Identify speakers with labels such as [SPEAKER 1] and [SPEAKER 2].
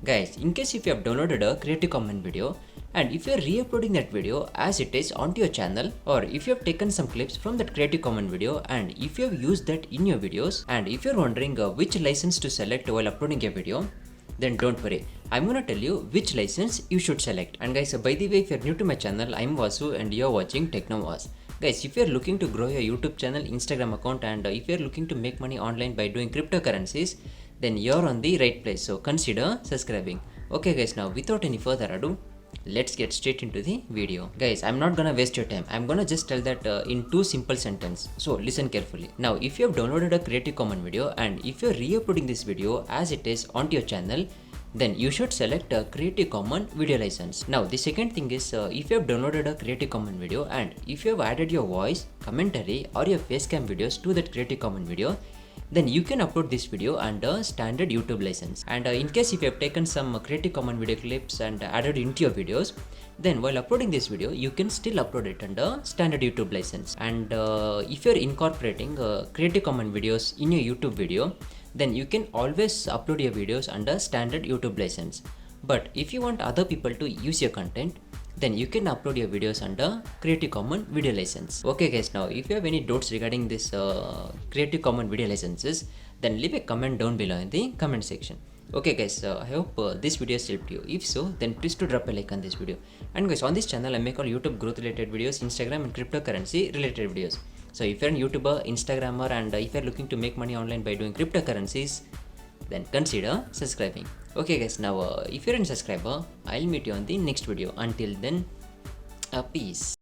[SPEAKER 1] Guys, in case if you have downloaded a Creative Commons video and if you are re-uploading that video as it is onto your channel, or if you have taken some clips from that Creative Commons video and if you have used that in your videos, and if you are wondering which license to select while uploading a video, then don't worry. I'm gonna tell you which license you should select. And guys, by the way, if you're new to my channel, I'm Vasu and you're watching Techno. Guys, if you're looking to grow your YouTube channel, Instagram account, and if you're looking to make money online by doing cryptocurrencies, then you're on the right place. So consider subscribing. Okay guys, now without any further ado, let's get straight into the video. Guys, I'm not gonna waste your time. I'm gonna just tell that in two simple sentences. So listen carefully. Now, if you have downloaded a Creative Commons video and if you're re-uploading this video as it is onto your channel, then you should select a Creative Commons video license. Now, the second thing is if you have downloaded a Creative Commons video and if you have added your voice, commentary or your facecam videos to that Creative Commons video, then you can upload this video under standard YouTube license. And in case if you have taken some Creative Commons video clips and added into your videos, then while uploading this video, you can still upload it under standard YouTube license. And if you're incorporating Creative Commons videos in your YouTube video, then you can always upload your videos under standard YouTube license. But if you want other people to use your content, then you can upload your videos under Creative Commons video license. Okay guys, now if you have any doubts regarding this Creative Commons video licenses, then leave a comment down below in the comment section. Okay guys, I hope this video has helped you. If so, then please to drop a like on this video. And guys, on this channel I make all YouTube growth related videos, Instagram and cryptocurrency related videos. So if you're a YouTuber, Instagrammer, and if you're looking to make money online by doing cryptocurrencies, then consider subscribing. Okay guys, now if you're a subscriber, I'll meet you on the next video. Until then, peace.